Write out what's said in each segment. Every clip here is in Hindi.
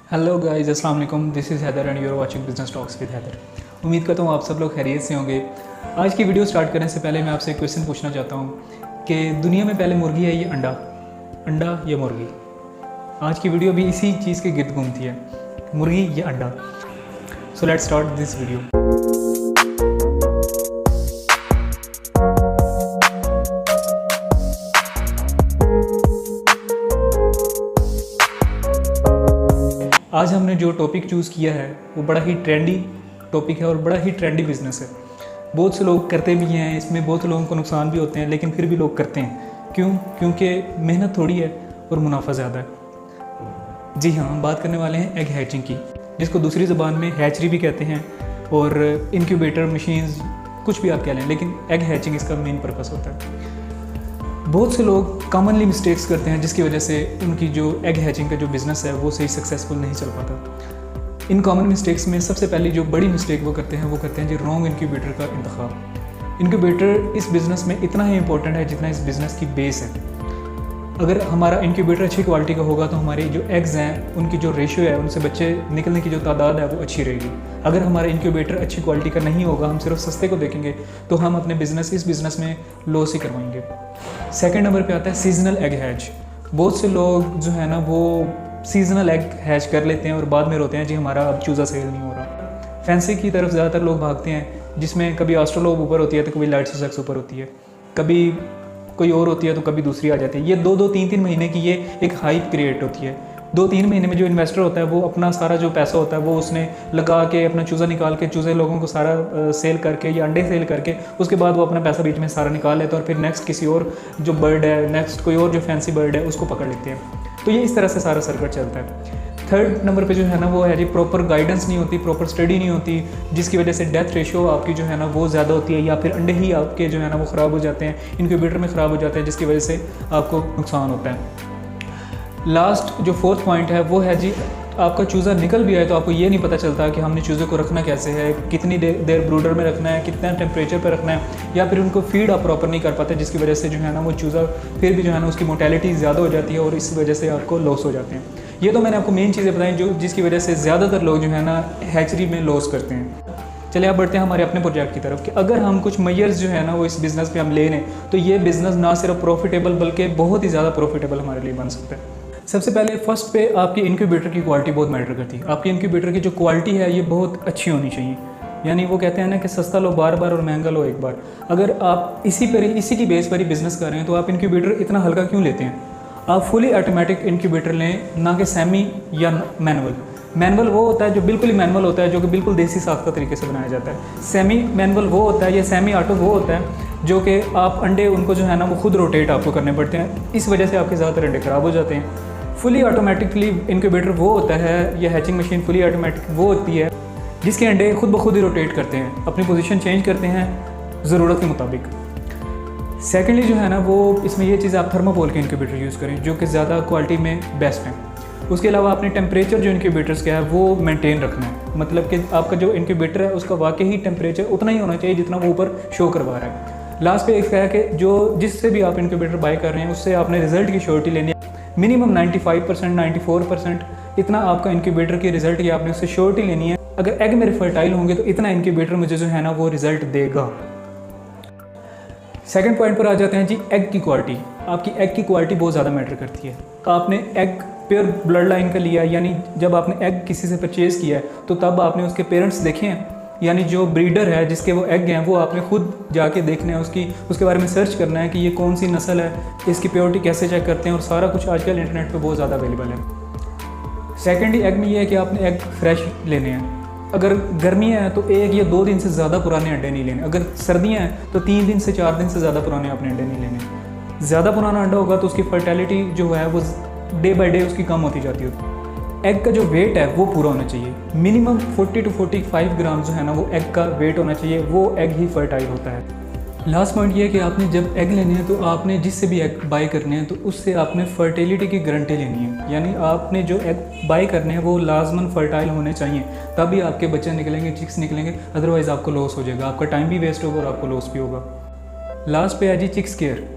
हेलो गाइस, अस्सलाम वालेकुम। This is Haider and you are watching Business Talks with Haider. उम्मीद करता हूँ आप सब लोग खैरियत से होंगे। आज की वीडियो स्टार्ट करने से पहले मैं आपसे एक क्वेश्चन पूछना चाहता हूँ कि दुनिया में पहले मुर्गी है या अंडा, अंडा या मुर्गी? आज की वीडियो भी इसी चीज़ के गिर्द घूमती है, मुर्गी या अंडा। So let's start this video. आज हमने जो टॉपिक चूज़ किया है वो बड़ा ही ट्रेंडी टॉपिक है और बड़ा ही ट्रेंडी बिज़नेस है। बहुत से लोग करते भी हैं, इसमें बहुत लोगों को नुकसान भी होते हैं, लेकिन फिर भी लोग करते हैं। क्यों? क्योंकि मेहनत थोड़ी है और मुनाफा ज़्यादा है। जी हाँ, हम बात करने वाले हैं एग हैचिंग की, जिसको दूसरी ज़बान में हैचरी भी कहते हैं और इनक्यूबेटर मशीन्स कुछ भी आप कह लें, लेकिन एग हैचिंग इसका मेन पर्पस होता है। बहुत से लोग कॉमनली मिस्टेक्स करते हैं जिसकी वजह से उनकी जो एग हैचिंग का जो बिज़नेस है वो सही सक्सेसफुल नहीं चल पाता। इन कॉमन मिस्टेक्स में सबसे पहली जो बड़ी मिस्टेक वो करते हैं जी रॉन्ग इनक्यूबेटर का इंतखाब। इनक्यूबेटर इस बिज़नेस में इतना ही इंपॉर्टेंट है जितना इस बिज़नेस की बेस है। अगर हमारा इनक्यूबेटर अच्छी क्वालिटी का होगा तो हमारी जो एग्स हैं उनकी जो रेशियो है, उनसे बच्चे निकलने की जो तादाद है वो अच्छी रहेगी। अगर हमारा इनक्यूबेटर अच्छी क्वालिटी का नहीं होगा, हम सिर्फ सस्ते को देखेंगे, तो हम अपने इस बिज़नेस में लॉस ही करवाएंगे। सेकंड नंबर पे आता है सीजनल एग हैच। बहुत से लोग जो है ना वो सीजनल एग हैच कर लेते हैं और बाद में रोते हैं जी हमारा अब चूज़ा सेल नहीं हो रहा। फैंसी की तरफ ज़्यादातर लोग भागते हैं, जिसमें कभी ऑस्ट्रेलोब ऊपर होती है तो कभी लाइट सुसेक्स ऊपर होती है, कभी कोई और होती है तो कभी दूसरी आ जाती है। ये 2-3 महीने की ये एक हाइप क्रिएट होती है। 2-3 महीने में जो इन्वेस्टर होता है वो अपना सारा जो पैसा होता है वो उसने लगा के अपना चूज़ा निकाल के चूज़े लोगों को सारा सेल करके या अंडे सेल करके उसके बाद वो अपना पैसा बीच में सारा निकाल लेता है और फिर नेक्स्ट किसी और जो बर्ड है, नेक्स्ट कोई और जो फैंसी बर्ड है उसको पकड़ लेते हैं। तो ये इस तरह से सारा सर्किट चलता है। थर्ड नंबर पे जो है ना वो है जी प्रॉपर गाइडेंस नहीं होती, प्रॉपर स्टडी नहीं होती, जिसकी वजह से डेथ रेशियो आपकी जो है ना वो ज़्यादा होती है, या फिर अंडे ही आपके जो है ना वो ख़राब हो जाते हैं, इनक्यूबेटर में ख़राब हो जाते हैं, जिसकी वजह से आपको नुकसान होता है। लास्ट जो फोर्थ पॉइंट है वो है जी आपका चूज़ा निकल भी आए तो आपको ये नहीं पता चलता कि हमने चूज़े को रखना कैसे है, कितनी देर ब्रूडर में रखना है, कितना टेम्परेचर पर रखना है, या फिर उनको फीड आप प्रॉपर नहीं कर पाते, जिसकी वजह से जो है ना वो चूज़ा फिर भी जो है ना उसकी मोर्टेलिटी ज़्यादा हो जाती है और इस वजह से आपको लॉस हो जाते हैं। ये तो मैंने आपको मेन चीज़ें बताई जो जिसकी वजह से ज़्यादातर लोग जो है ना हैचरी में लॉस करते हैं। चलिए आप बढ़ते हैं हमारे अपने प्रोजेक्ट की तरफ कि अगर हम कुछ मेजर्स जो है ना वो इस बिज़नेस पे हम ले लें तो ये बिज़नेस ना सिर्फ प्रॉफिटेबल बल्कि बहुत ही ज़्यादा प्रॉफिटेबल हमारे लिए बन सकता है। सबसे पहले फर्स्ट पे आपकी इनक्यूबेटर की क्वालिटी बहुत मैटर करती है। आपकी इनक्यूबेटर की जो क्वालिटी है ये बहुत अच्छी होनी चाहिए। यानी वो कहते हैं ना कि सस्ता लो बार बार और महंगा लो एक बार। अगर आप इसी की बेस पर ही बिज़नेस कर रहे हैं तो आप इनक्यूबेटर इतना हल्का क्यों लेते हैं? आप फुली ऑटोमेटिक इनक्यूबेटर लें, ना कि सेमी या मैनुअल। मैनुअल वो होता है जो बिल्कुल ही मैनुअल होता है, जो कि बिल्कुल देसी साख्ता तरीके से बनाया जाता है। सेमी मैनुअल वो होता है या सेमी ऑटो वो होता है जो कि आप अंडे उनको जो है ना वो खुद रोटेट आपको करने पड़ते हैं, इस वजह से आपके ज़्यादातर अंडे ख़राब हो जाते हैं। फुली ऑटोमेटिकली इनक्यूबेटर वो होता है या हैचिंग मशीन फुली ऑटोमेटिक वो होती है जिसके अंडे खुद ब खुद ही रोटेट करते हैं, अपनी पोजीशन चेंज करते हैं ज़रूरत के मुताबिक। सेकेंडली जो है ना वो इसमें ये चीज़ आप थर्मोकोल के इनक्यूबेटर यूज़ करें जो कि ज़्यादा क्वालिटी में बेस्ट हैं। उसके अलावा आपने टेम्परेचर जो इनक्यूबेटर्स का है वो मेंटेन रखना है, मतलब कि आपका जो इनक्यूबेटर है उसका वाकई ही टेम्परेचर उतना ही होना चाहिए जितना वो ऊपर शो करवा रहा है। लास्ट पे एक है कि जो जिससे भी आप इनक्यूबेटर बाय कर रहे हैं उससे आपने रिजल्ट की श्योरिटी लेनी है। मिनिमम 95% 94% इतना आपका इनक्यूबेटर की रिजल्ट की आपने उससे श्योरिटी लेनी है। अगर एग मेरे फर्टाइल होंगे तो इतना इनक्यूबेटर मुझे जो है ना वो रिजल्ट देगा। सेकंड पॉइंट पर आ जाते हैं जी एग की क्वालिटी। आपकी एग की क्वालिटी बहुत ज़्यादा मैटर करती है। आपने एग प्योर ब्लड लाइन का लिया, यानी जब आपने एग किसी से परचेज़ किया है तो तब आपने उसके पेरेंट्स देखे हैं, यानी जो ब्रीडर है जिसके वो एग हैं वो आपने खुद जाके देखना है, उसके बारे में सर्च करना है कि ये कौन सी नस्ल है, इसकी प्योरिटी कैसे चेक करते हैं, और सारा कुछ आजकल इंटरनेट पे बहुत ज़्यादा अवेलेबल है। सेकेंडली एग में ये है कि आपने एग फ्रेश लेने हैं। अगर गर्मियाँ हैं तो 1 या 2 दिन से ज़्यादा पुराने अंडे नहीं लेने। अगर सर्दियाँ हैं तो 3 दिन से 4 दिन से ज़्यादा पुराने अपने अंडे नहीं लेने। ज़्यादा पुराना अंडा होगा तो उसकी फर्टिलिटी जो है वो डे बाई डे उसकी कम होती जाती है। एग का जो वेट है वो पूरा होना चाहिए। मिनिमम 40 to 45 ग्राम जो है ना वो एग का वेट होना चाहिए, वो एग ही फर्टाइल होता है। लास्ट पॉइंट ये है कि आपने जब एग लेने हैं तो आपने जिससे भी एग बाय करने हैं तो उससे आपने फर्टिलिटी की गारंटी लेनी है। यानी आपने जो एग बाय करने हैं वो लाजमन फर्टाइल होने चाहिए, तभी आपके बच्चे निकलेंगे, चिक्स निकलेंगे, अदरवाइज़ आपको लॉस हो जाएगा, आपका टाइम भी वेस्ट होगा और आपको लॉस भी होगा। लास्ट पे है जी चिक्स केयर।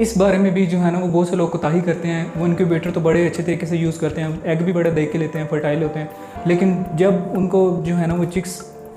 इस बारे में भी जो है ना वो बहुत से लोग कोताही करते हैं। वो इनक्यूबेटर तो बड़े अच्छे तरीके से यूज़ करते हैं, एग भी बड़ा देख के लेते हैं, फर्टाइल होते हैं, लेकिन जब उनको जो है ना वो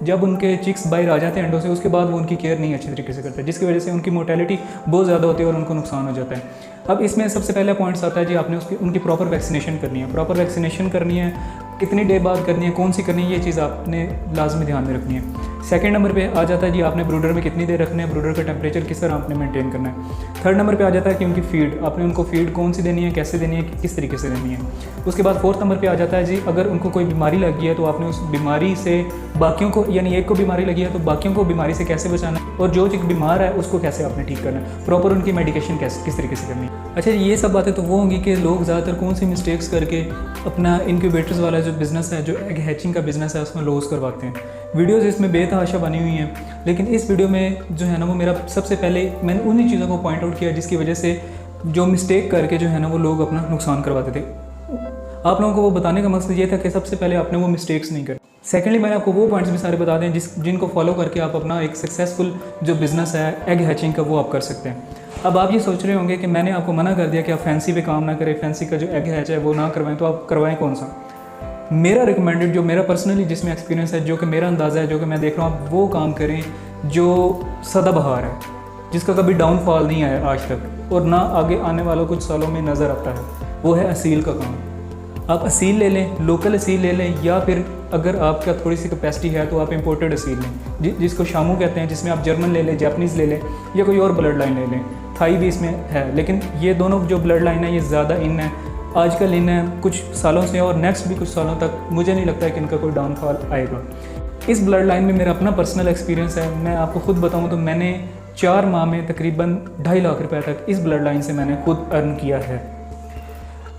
जब उनके चिक्स बाहर आ जाते हैं अंडों से, उसके बाद वो उनकी केयर नहीं अच्छी तरीके से करते, जिसकी वजह से उनकी मोर्टेलिटी बहुत ज़्यादा होती है और उनको नुकसान हो जाता है। अब इसमें सबसे पहला पॉइंट्स आता है जी, आपने उनकी प्रॉपर वैक्सीनेशन करनी है। प्रॉपर वैक्सीनेशन करनी है, कितनी डे बाद करनी है, कौन सी करनी है, ये चीज़ आपने लाजमी ध्यान में रखनी है। सेकंड नंबर पे आ जाता है जी, आपने ब्रूडर में कितनी देर रखना है, ब्रूडर का टेम्परेचर किस तरह आपने मेंटेन करना है। थर्ड नंबर पे आ जाता है कि उनकी फीड, आपने उनको फीड कौन सी देनी है, कैसे देनी है, किस तरीके से देनी है। उसके बाद फोर्थ नंबर पे आ जाता है जी, अगर उनको कोई बीमारी लग गई है तो आपने उस बीमारी से बाकियों को, यानी एक को बीमारी लगी है तो बाकियों को बीमारी से कैसे बचाना है, और जो चिक बीमार है उसको कैसे आपने ठीक करना है, प्रॉपर उनकी मेडिकेशन किस तरीके से करनी है। अच्छा, ये सब बातें तो वो होंगी कि लोग ज़्यादातर कौन सी मिस्टेक्स करके अपना इनक्यूबेटर्स वाला जो बिज़नेस है, जो एग हैचिंग का बिज़नेस है, उसमें लॉस करवाते हैं। वीडियोज़ इसमें बेतहाशा बनी हुई हैं, लेकिन इस वीडियो में जो है ना वो मेरा सबसे पहले मैंने उन्हीं चीज़ों को पॉइंट आउट किया जिसकी वजह से जो मिस्टेक करके जो है ना वो लोग अपना नुकसान करवाते थे। आप लोगों को वो बताने का मकसद ये था कि सबसे पहले आपने वो मिस्टेक्स नहीं करी। सेकेंडली मैंने आपको वो पॉइंट्स भी सारे बता दें जिनको फॉलो करके आप अपना एक सक्सेसफुल जो बिज़नेस है एग हैचिंग का वो आप कर सकते हैं। अब आप ये सोच रहे होंगे कि मैंने आपको मना कर दिया कि आप फैंसी पे काम ना करें, फैंसी का जो एग हैच है वो ना करवाएं, तो आप करवाएं कौन सा। मेरा रिकमेंडेड, जो मेरा पर्सनली जिसमें एक्सपीरियंस है, जो कि मेरा अंदाज़ा है, जो कि मैं देख रहा हूँ, आप वो काम करें जो सदाबहार है, जिसका कभी डाउनफॉल नहीं आया आज तक और ना आगे आने वालों कुछ सालों में नज़र आता है, वो है असील का काम। आप असील ले लें, लोकल असील ले लें, या फिर अगर आपका थोड़ी सी कैपेसिटी है तो आप इंपोर्टेड असील लें, जिसको शामू कहते हैं, जिसमें आप जर्मन ले लें, जापानीज़ ले लें, या कोई और ब्लड लाइन ले लें। थाई भी इसमें है, लेकिन ये दोनों जो ब्लड लाइन है ये ज़्यादा इन है, आजकल इन है कुछ सालों से, और नेक्स्ट भी कुछ सालों तक मुझे नहीं लगता है कि इनका कोई डाउनफॉल आएगा। इस ब्लड लाइन में मेरा अपना पर्सनल एक्सपीरियंस है। मैं आपको खुद बताऊँ तो मैंने 4 माह में तकरीबन 2.5 लाख रुपए तक इस ब्लड लाइन से मैंने खुद अर्न किया है।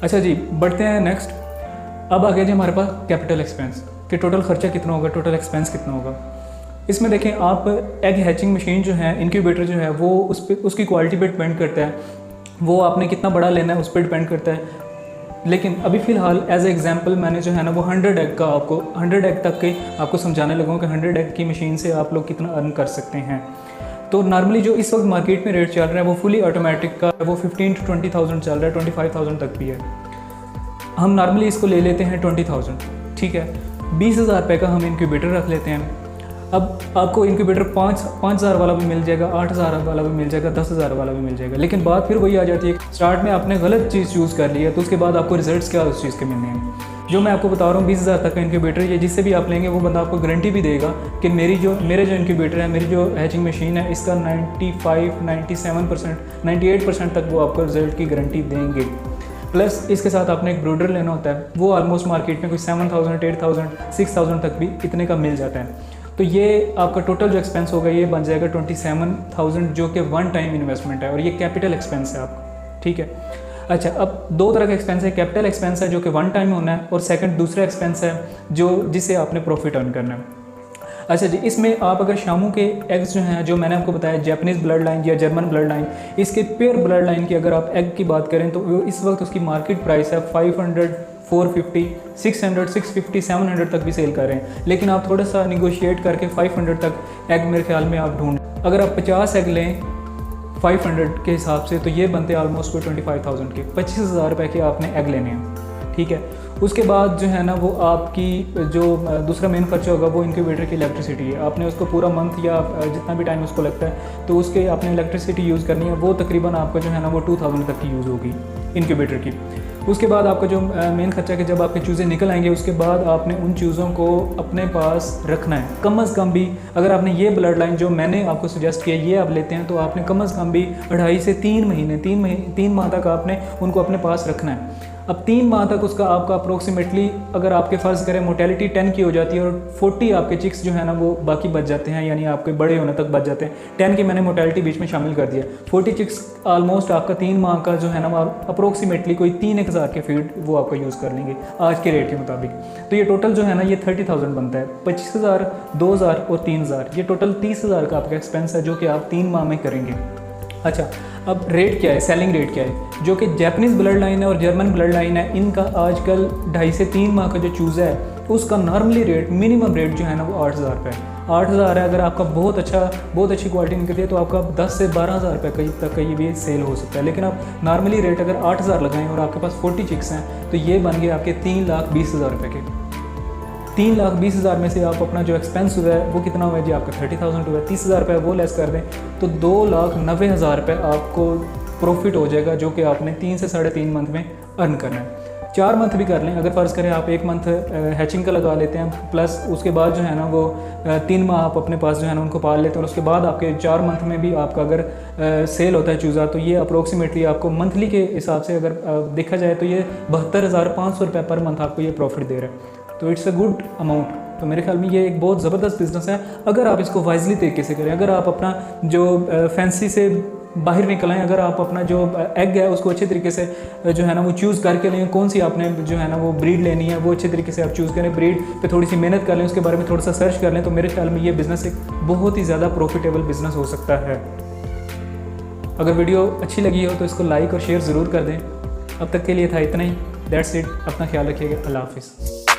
अच्छा जी, बढ़ते हैं नेक्स्ट। अब आ गया जी हमारे पास कैपिटल एक्सपेंस, कि टोटल खर्चा कितना होगा, टोटल एक्सपेंस कितना होगा। इसमें देखें आप, एग हैचिंग मशीन जो है, इनक्यूबेटर जो है, वो उसकी क्वालिटी पे डिपेंड करता है, वो आपने कितना बड़ा लेना है उस पर डिपेंड करता है। लेकिन अभी फ़िलहाल एज ए एग्जांपल मैंने जो है ना वो 100 एग का आपको 100 एग तक के आपको समझाने लगा कि 100 एग की मशीन से आप लोग कितना अर्न कर सकते हैं। तो नॉर्मली जो इस वक्त मार्केट में रेट चल रहा है वो फुली ऑटोमेटिक का वो 15 to 20,000 चल रहा है, 25,000 तक भी है। हम नॉर्मली इसको ले लेते हैं 20,000, ठीक है। 20,000 रुपये का हम इनक्यूबेटर रख लेते हैं। अब आपको इनक्यूबेटर 5,000 वाला भी मिल जाएगा, 8,000 वाला भी मिल जाएगा, 10,000 वाला भी मिल जाएगा। लेकिन बात फिर वही आ जाती है, स्टार्ट में आपने गलत चीज़ चूज़ कर ली है, तो उसके बाद आपको रिजल्ट्स क्या उस चीज़ के मिलने हैं। जो मैं आपको बता रहा हूँ 20,000 तक का इनक्यूबेटर, ये जिससे भी आप लेंगे वो बंदा आपको गारंटी भी देगा कि मेरे जो इनक्यूबेटर है, मेरी जो हैचिंग मशीन है, इसका 95, 97%, 98% तक वो आपको रिजल्ट की गारंटी देंगे। प्लस इसके साथ आपने एक ब्रूडर लेना होता है, वो ऑलमोस्ट मार्केट में कोई 7,000, 8,000, 6,000 तक भी इतने का मिल जाता है। तो ये आपका टोटल जो एक्सपेंस होगा ये बन जाएगा 27,000, जो कि 1 टाइम इन्वेस्टमेंट है, और ये कैपिटल एक्सपेंस है आपका, ठीक है। अच्छा, अब 2 तरह का एक्सपेंस है, कैपिटल एक्सपेंस है जो कि 1 टाइम होना है, और सेकंड दूसरा एक्सपेंस है जिसे आपने प्रॉफिट अर्न करना है। अच्छा जी, इसमें आप अगर शामू के एग्स जो हैं, जो मैंने आपको बताया जापानीज़ ब्लड लाइन या जर्मन ब्लड लाइन, इसके पेयर ब्लड लाइन की अगर आप एग की बात करें तो इस वक्त उसकी मार्केट प्राइस है 500, 450, 600, 650, 700 तक भी सेल कर रहे हैं। लेकिन आप थोड़ा सा निगोशिएट करके 500 तक एग मेरे ख्याल में आप ढूंढ, अगर आप 50 एग लें 500 के हिसाब से, तो ये बनते हैं ऑलमोस्ट 25,000 के, 25,000 रुपये के आपने एग लेने हैं, ठीक है। उसके बाद जो है ना वो आपकी जो दूसरा मेन खर्चा होगा वो इनक्यूबेटर की इलेक्ट्रिसिटी है। आपने उसको पूरा मंथ या जितना भी टाइम उसको लगता है तो उसके आपने इलेक्ट्रिसिटी यूज़ करनी है, वो तकरीबन आपका जो है ना वो 2,000 तक की यूज़ होगी इनक्यूबेटर की। उसके बाद आपका जो मेन खर्चा कि जब आपके चूज़े निकल आएंगे उसके बाद आपने उन चूज़ों को अपने पास रखना है। कम अज़ कम भी अगर आपने ये ब्लड लाइन जो मैंने आपको सजेस्ट किया ये आप लेते हैं तो आपने कम अज़ कम भी 2.5 से 3 महीने 3 माह तक आपने उनको अपने पास रखना है। अब 3 माह तक उसका आपका अप्रोक्सीमेटली अगर आपके फ़र्ज़ करें मोर्टेलिटी 10 की हो जाती है और 40 आपके चिक्स जो है ना वो बाकी बच जाते हैं, यानी आपके बड़े होने तक बच जाते हैं। 10 की मैंने मोर्टेलिटी बीच में शामिल कर दिया। 40 चिक्स ऑलमोस्ट आपका 3 माह का जो है ना अप्रोक्सीमेटली कोई 3,000 के फीड वो आपको यूज़ कर लेंगे आज के रेट के मुताबिक। तो ये टोटल जो है ना ये 30,000 बनता है। 25,000, 2,000 और 3,000, ये टोटल 30,000 का आपका एक्सपेंस है जो कि आप 3 माह में करेंगे। अच्छा, अब रेट क्या है, सेलिंग रेट क्या है, जो कि जापानीज़ ब्लड लाइन है और जर्मन ब्लड लाइन है, इनका आजकल 2.5 से 3 माह का जो चूज़ा है उसका नॉर्मली रेट, मिनिमम रेट जो है ना वो 8,000 रुपये है। 8,000 है, अगर आपका बहुत अच्छी क्वालिटी निकलती है तो आपका 10 से 12,000 रुपये तक का ये भी सेल हो सकता है। लेकिन आप नॉर्मली रेट अगर 8,000 लगाएं और आपके पास 40 चिक्स हैं तो ये बन गए आपके 3,20,000 रुपये के। 3,20,000 में से आप अपना जो एक्सपेंस हुआ है वो कितना हुआ है जी, आपका 30,000 हुआ है। 30,000 रुपये वो लेस कर दें तो 2,90,000 रुपये आपको प्रॉफिट हो जाएगा, जो कि आपने 3 से 3.5 मंथ में अर्न करना है। 4 मंथ भी कर लें, अगर फ़र्ज़ करें आप 1 मंथ हैचिंग का लगा लेते हैं, प्लस उसके बाद जो है ना वो 3 माह आप अपने पास जो है ना उनको पाल लेते हैं, और उसके बाद आपके 4 मंथ में भी आपका अगर सेल होता है चूज़ा, तो ये अप्रोक्सीमेटली आपको मंथली के हिसाब से अगर देखा जाए तो ये 72,500 रुपये पर मंथ आपको ये प्रॉफिट दे रहा है। तो इट्स अ गुड अमाउंट। तो मेरे ख्याल में ये एक बहुत ज़बरदस्त बिज़नेस है अगर आप इसको वाइजली तरीके से करें। अगर आप अपना जो फैंसी से बाहर निकल आएँ, अगर आप अपना जो एग है उसको अच्छे तरीके से जो है ना वो चूज़ करके लें, कौन सी आपने जो है ना वो ब्रीड लेनी है वो अच्छे तरीके से आप चूज़ करें, ब्रीड पे थोड़ी सी मेहनत कर लें, उसके बारे में थोड़ा सा सर्च कर लें, तो मेरे ख्याल में ये बिज़नेस एक बहुत ही ज़्यादा प्रॉफिटेबल बिज़नेस हो सकता है। अगर वीडियो अच्छी लगी हो तो इसको लाइक और शेयर ज़रूर कर दें। अब तक के लिए था इतना ही। That's it. अपना ख्याल रखिएगा। अल्लाह हाफिज़।